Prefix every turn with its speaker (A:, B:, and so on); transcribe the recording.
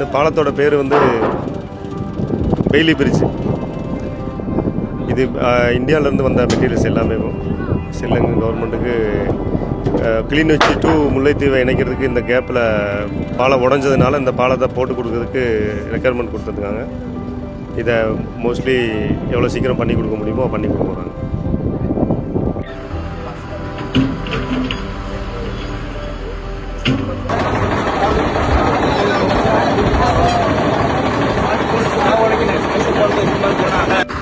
A: இந்த பாலத்தோட பேர் வந்து பெய்லி பிரிட்ஜ். இது இந்தியாவிலேருந்து வந்த மெட்டீரியல்ஸ் எல்லாமே ஸ்ரீலங்கா கவர்மெண்ட்டுக்கு கிளிநொச்சி டு முல்லைத்தீவை இணைக்கிறதுக்கு இந்த கேப்பில் பாலம் உடஞ்சதுனால இந்த பாலத்தை போட்டு கொடுக்கறதுக்கு ரெக்குயர்மெண்ட் கொடுத்துருக்காங்க. இதை மோஸ்ட்லி எவ்வளோ சீக்கிரம் பண்ணி கொடுக்க முடியுமோ பண்ணி கொடுக்க போகிறாங்க.
B: Gracias.